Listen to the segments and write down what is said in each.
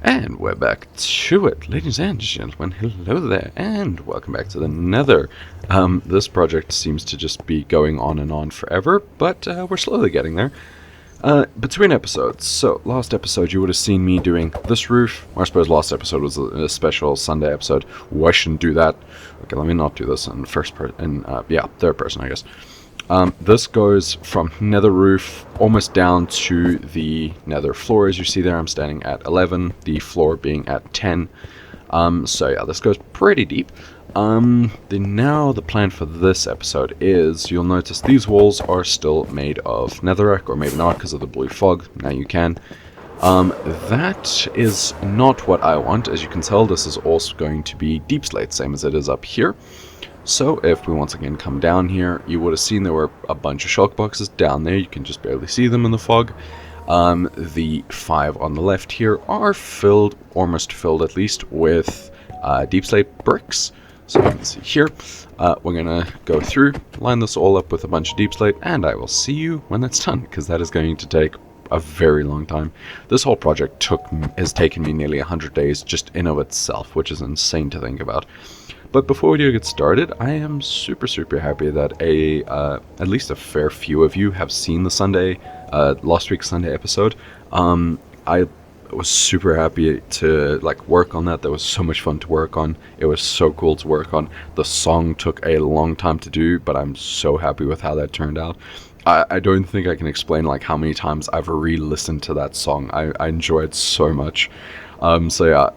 And we're back to it, ladies and gentlemen. Hello there, and welcome back to the Nether. This project seems to just be going on and on forever, but we're slowly getting there. Between episodes, so last episode you would have seen me doing this roof. I suppose last episode was a special Sunday episode. Ooh, I shouldn't do that. Okay, let me not do this in third person, I guess. This goes from nether roof almost down to the nether floor. As you see there, I'm standing at 11, the floor being at 10. So yeah, this goes pretty deep. The plan for this episode is, you'll notice these walls are still made of netherrack, or maybe not because of the blue fog. Now you can. That is not what I want. As you can tell, this is also going to be deep slate, same as it is up here. So if we once again come down here, you would have seen there were a bunch of shulk boxes down there. You can just barely see them in the fog. The 5 on the left here are filled, almost filled at least, with deep slate bricks. So you can see here, we're going to go through, line this all up with a bunch of deep slate, and I will see you when that's done, because that is going to take a very long time. This whole project has taken me nearly 100 days just in of itself, which is insane to think about. But before we do get started, I am super happy that at least a fair few of you have seen the last week's Sunday episode. I was super happy to work on that. That was so much fun to work on. It was so cool to work on. The song took a long time to do, but I'm so happy with how that turned out. I don't think I can explain how many times I've re-listened to that song. I enjoy it so much. So yeah,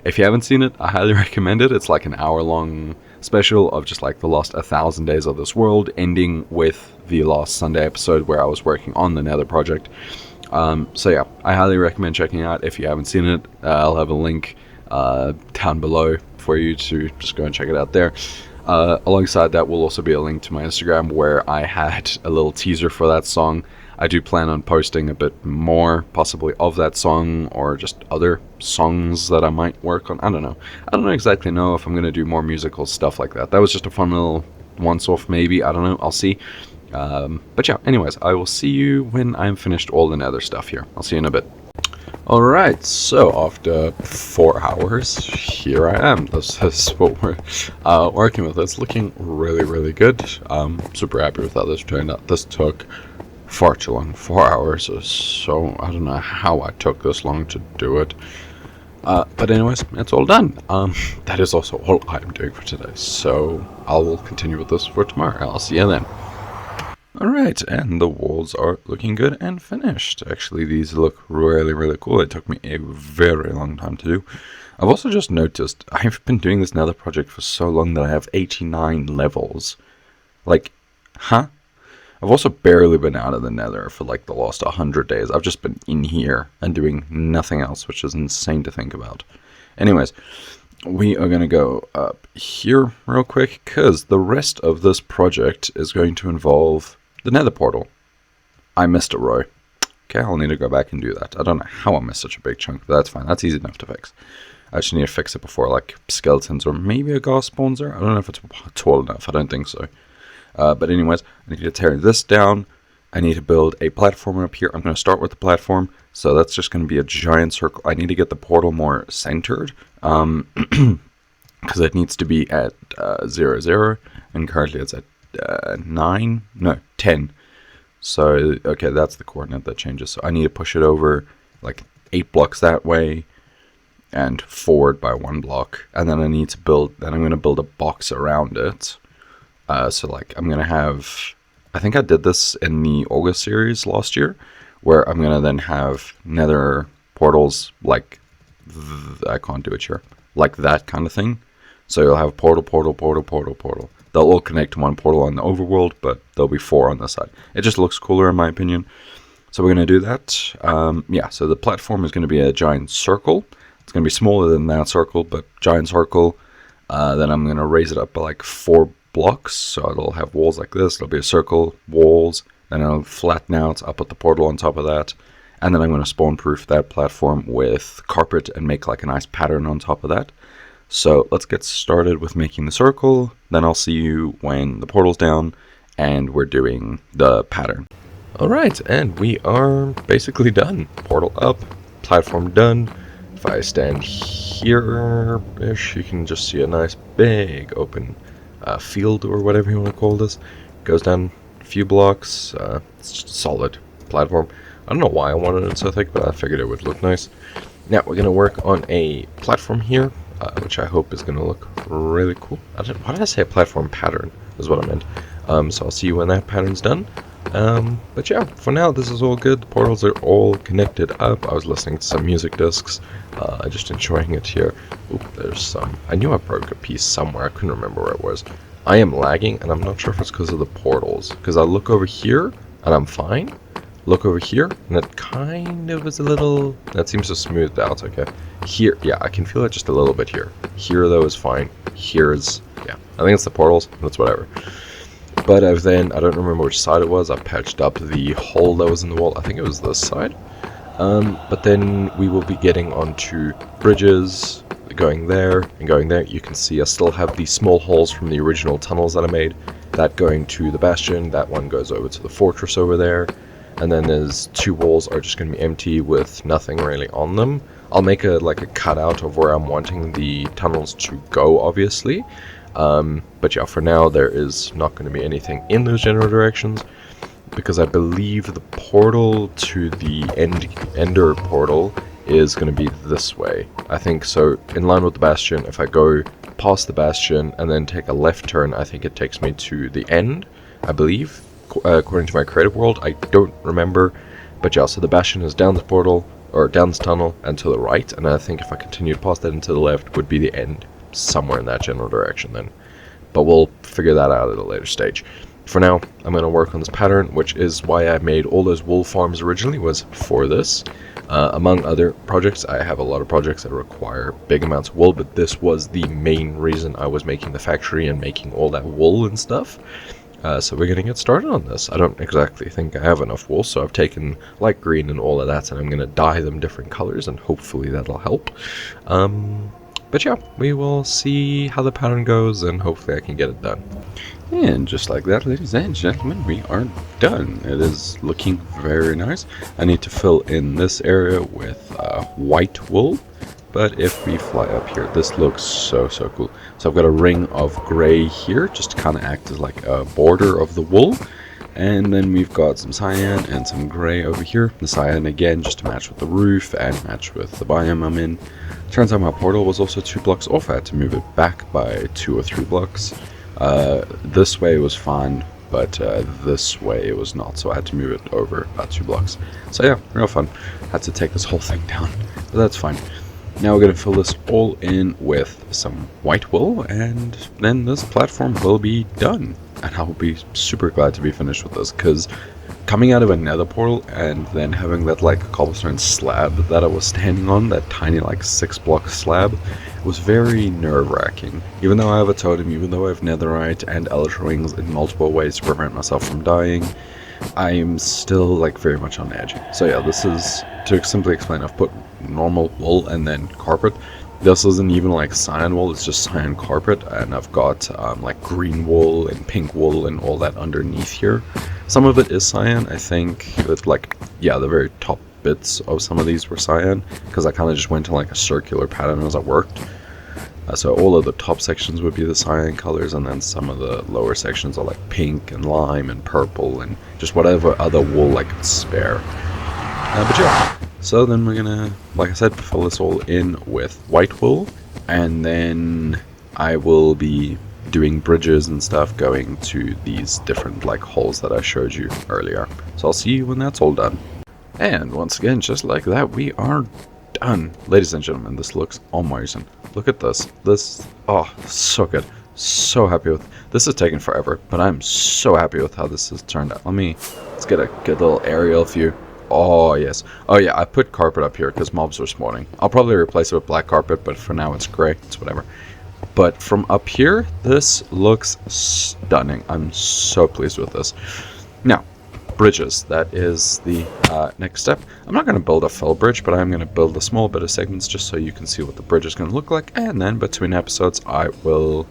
if you haven't seen it, I highly recommend it. It's like an hour-long special of just the last 1,000 days of this world, ending with the last Sunday episode where I was working on the Nether project. So yeah, I highly recommend checking it out. If you haven't seen it, I'll have a link down below for you to just go and check it out there. Alongside that will also be a link to my Instagram where I had a little teaser for that song. I do plan on posting a bit more, possibly of that song, or just other songs that I might work on. I don't know exactly if I'm going to do more musical stuff like that. That was just a fun little once-off maybe. I don't know. I'll see. But yeah, anyways, I will see you when I'm finished all the nether stuff here. I'll see you in a bit. Alright, so after 4 hours, here I am. This is what we're working with. It's looking really good. I'm super happy with how this turned out. This took far too long. 4 hours or so. I don't know how I took this long to do it. But anyways, it's all done. That is also all I'm doing for today. So I will continue with this for tomorrow. I'll see you then. Alright, and the walls are looking good and finished. Actually, these look really cool. It took me a very long time to do. I've also just noticed, I've been doing this Nether project for so long that I have 89 levels. Huh? I've also barely been out of the Nether for the last 100 days. I've just been in here and doing nothing else, which is insane to think about. Anyways, we are going to go up here real quick, because the rest of this project is going to involve the Nether portal. I missed a row. Okay, I'll need to go back and do that. I don't know how I missed such a big chunk, but that's fine. That's easy enough to fix. I just need to fix it before skeletons or maybe a ghast spawns there. I don't know if it's tall enough. I don't think so. But anyways, I need to tear this down. I need to build a platform up here. I'm going to start with the platform. So that's just going to be a giant circle. I need to get the portal more centered. Because it needs to be at 0, 0. And currently it's at 10. So, okay, that's the coordinate that changes. So I need to push it over 8 blocks that way and forward by 1 block. And then I need to I'm going to build a box around it. So I'm going to have, I think I did this in the August series last year, where I'm going to then have nether portals I can't do it here, that kind of thing. So you'll have portal. They'll all connect to one portal on the overworld, but there'll be 4 on this side. It just looks cooler in my opinion. So we're going to do that. Yeah, so the platform is going to be a giant circle. It's going to be smaller than that circle, but giant circle. Then I'm going to raise it up by 4 blocks. So it'll have walls like this. It'll be a circle, walls. Then it'll flatten out. I'll put the portal on top of that. And then I'm going to spawn-proof that platform with carpet and make a nice pattern on top of that. So let's get started with making the circle. Then I'll see you when the portal's down and we're doing the pattern. Alright, and we are basically done. Portal up, platform done, if I stand here-ish, you can just see a nice big open field, or whatever you want to call this. Goes down a few blocks. It's just a solid platform. I don't know why I wanted it so thick, but I figured it would look nice. Now we're going to work on a platform here, which I hope is going to look really cool. Why did I say a platform pattern? Is what I meant. So I'll see you when that pattern's done. But yeah, for now this is all good. The portals are all connected up. I was listening to some music discs, just enjoying it here. Oop, there's some. I knew I broke a piece somewhere. I couldn't remember where it was. I am lagging, and I'm not sure if it's because of the portals. Because I look over here, and I'm fine. Look over here, and it kind of is a little... That seems to smooth out, okay. Here, yeah, I can feel it just a little bit here. Here, though, is fine. Here is... Yeah, I think it's the portals. That's whatever. But then, I don't remember which side it was. I patched up the hole that was in the wall. I think it was this side. But then we will be getting onto bridges, going there and going there. You can see I still have these small holes from the original tunnels that I made. That going to the bastion. That one goes over to the fortress over there. And then there's two walls are just going to be empty with nothing really on them. I'll make a cutout of where I'm wanting the tunnels to go, obviously. But yeah, for now there is not going to be anything in those general directions, because I believe the portal to the Ender portal is going to be this way. I think so, in line with the bastion. If I go past the bastion and then take a left turn, I think it takes me to the end, I believe, according to my creative world. I don't remember, but yeah, so the bastion is down this portal, or down this tunnel, and to the right, and I think if I continued past that and to the left would be the end, somewhere in that general direction then. But we'll figure that out at a later stage. For now, I'm going to work on this pattern, which is why I made all those wool farms originally, was for this. Among other projects, I have a lot of projects that require big amounts of wool, but this was the main reason I was making the factory and making all that wool and stuff. So we're going to get started on this. I don't exactly think I have enough wool, so I've taken light green and all of that, and I'm going to dye them different colors, and hopefully that'll help. But yeah, we will see how the pattern goes, and hopefully I can get it done. And just like that, ladies and gentlemen, we are done. It is looking very nice. I need to fill in this area with white wool. But if we fly up here, this looks so cool. So I've got a ring of gray here, just to kind of act as like a border of the wool. And then we've got some cyan and some gray over here. The cyan again, just to match with the roof and match with the biome I'm in. Turns out my portal was also 2 blocks off. I had to move it back by 2 or 3 blocks. This way was fine, but this way it was not. So I had to move it over about 2 blocks. So yeah, real fun. Had to take this whole thing down, but that's fine. Now we're going to fill this all in with some white wool, and then this platform will be done. And I'll be super glad to be finished with this, because coming out of a nether portal and then having that like cobblestone slab that I was standing on, that tiny like 6-block slab, was very nerve-wracking. Even though I have a totem, even though I have netherite and elytra wings in multiple ways to prevent myself from dying, I'm still like very much on edge. So yeah, this is, to simply explain, I've put normal wool and then carpet. This isn't even like cyan wool, it's just cyan carpet, and I've got like green wool and pink wool and all that underneath here. Some of it is cyan, I think. It's like, yeah, the very top bits of some of these were cyan, because I kind of just went to like a circular pattern as I worked. So all of the top sections would be the cyan colors, and then some of the lower sections are like pink and lime and purple and just whatever other wool I could spare. But yeah, so then we're gonna, like I said, fill this all in with white wool, and then I will be doing bridges and stuff going to these different like holes that I showed you earlier. So I'll see you when that's all done. And once again, just like that, we are done. Ladies and gentlemen, this looks amazing. Look at this. This, oh, so good. So happy with, this has taken forever, but I'm so happy with how this has turned out. Let's get a good little aerial view. Oh, yes. Oh, yeah, I put carpet up here because mobs were spawning. I'll probably replace it with black carpet, but for now it's gray. It's whatever. But from up here, this looks stunning. I'm so pleased with this. Now, bridges. That is the next step. I'm not going to build a full bridge, but I'm going to build a small bit of segments just so you can see what the bridge is going to look like. And then between episodes, I will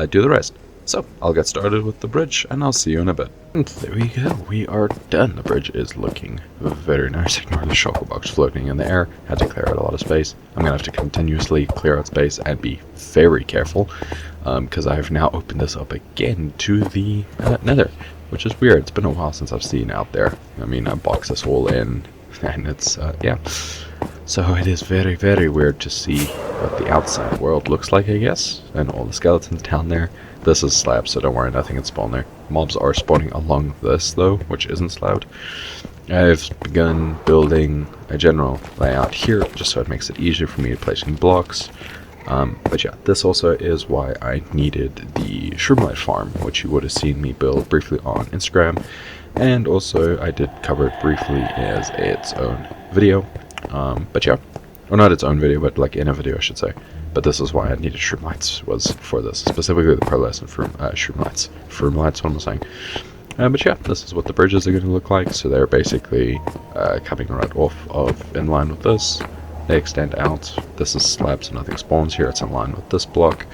do the rest. So I'll get started with the bridge and I'll see you in a bit. And there we go, we are done. The bridge is looking very nice. Ignore the shulker box floating in the air. Had to clear out a lot of space. I'm gonna have to continuously clear out space and be very careful because I have now opened this up again to the Nether, which is weird. It's been a while since I've seen out there. I mean, I boxed this all in and it's yeah. So it is very weird to see what the outside world looks like, I guess, and all the skeletons down there. This is slab, so don't worry, nothing can spawn there. Mobs are spawning along this, though, which isn't slabbed. I've begun building a general layout here, just so it makes it easier for me to placing blocks. But yeah, this also is why I needed the shroomlight farm, which you would have seen me build briefly on Instagram. And also, I did cover it briefly as its own video. But yeah, or not its own video, but like in a video I should say. But this is why I needed shroomlights, was for this, specifically the pearlescent shroomlights. Shroomlights, what am I saying? But yeah, this is what the bridges are going to look like. So they're basically coming right off of in line with this. They extend out. This is slab, so nothing spawns here. It's in line with this block.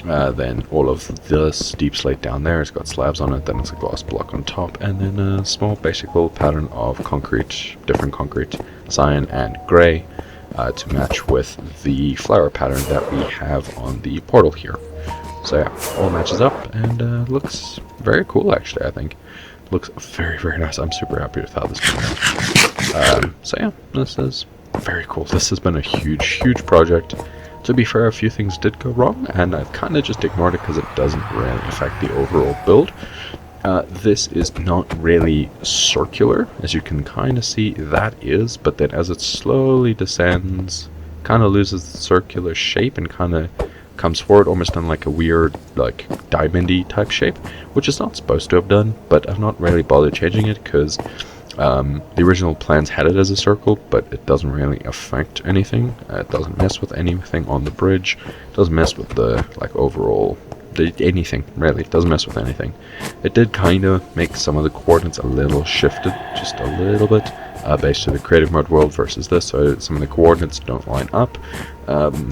Then all of this deep slate down there has got slabs on it, then it's a glass block on top, and then a small basic little pattern of concrete, different concrete, cyan and grey, to match with the flower pattern that we have on the portal here. So yeah, all matches up and looks very cool actually, I think. Looks very nice. I'm super happy with how this turned out. So yeah, this is very cool. This has been a huge project. To be fair, a few things did go wrong, and I've kind of just ignored it because it doesn't really affect the overall build. This is not really circular, as you can kind of see that is, but then as it slowly descends, kind of loses the circular shape and kind of comes forward almost in like a weird, like, diamond-y type shape, which is not supposed to have done, but I've not really bothered changing it because the original plans had it as a circle, but it doesn't really affect anything. It doesn't mess with anything on the bridge. It doesn't mess with the like overall anything really. It doesn't mess with anything. It did kind of make some of the coordinates a little shifted, just a little bit, based on the creative mode world versus this. So some of the coordinates don't line up.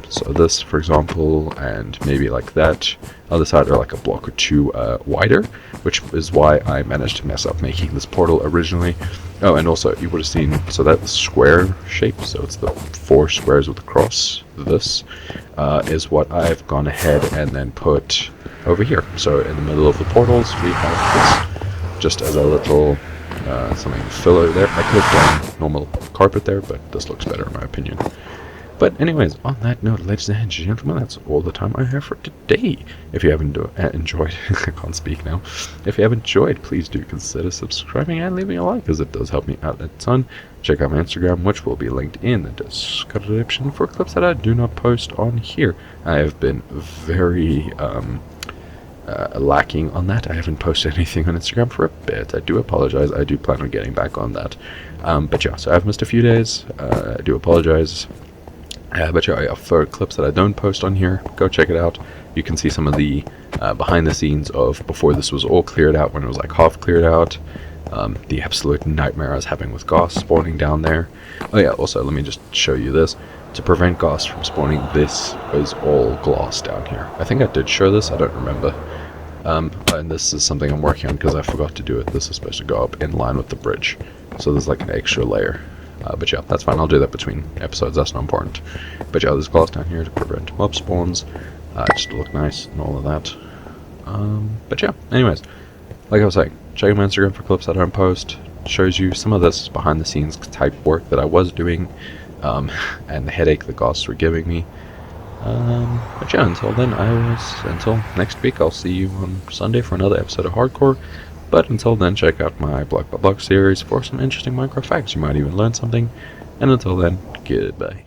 So this, for example, and maybe like that. Other side are like a block or two wider, which is why I managed to mess up making this portal originally. Oh, and also you would have seen, so that square shape, so it's the 4 squares with a cross. This is what I've gone ahead and then put over here. So in the middle of the portals, we have this just as a little something to fill out there. I could have done normal carpet there, but this looks better in my opinion. But anyways, on that note, ladies and gentlemen, that's all the time I have for today. If you haven't enjoyed, I can't speak now. If you have enjoyed, please do consider subscribing and leaving a like, as it does help me out a ton. Check out my Instagram, which will be linked in the description for clips that I do not post on here. I have been very lacking on that. I haven't posted anything on Instagram for a bit. I do apologize. I do plan on getting back on that. But yeah, so I've missed a few days. I do apologize. But yeah, for clips that I don't post on here, go check it out. You can see some of the behind the scenes of before this was all cleared out, when it was like half cleared out. The absolute nightmare I was having with ghosts spawning down there. Oh yeah, also let me just show you this. To prevent ghosts from spawning, this is all glass down here. I think I did show this, I don't remember. And this is something I'm working on because I forgot to do it. This is supposed to go up in line with the bridge. So there's like an extra layer. But yeah, that's fine. I'll do that between episodes. That's not important. But yeah, there's glass down here to prevent mob spawns, just to look nice and all of that. But yeah, anyways, like I was saying, check out my Instagram for clips that I don't post. Shows you some of this behind the scenes type work that I was doing, and the headache the ghosts were giving me. But yeah, until then, until next week, I'll see you on Sunday for another episode of Hardcore. But until then, check out my Block by Block series for some interesting Minecraft facts. You might even learn something. And until then, goodbye.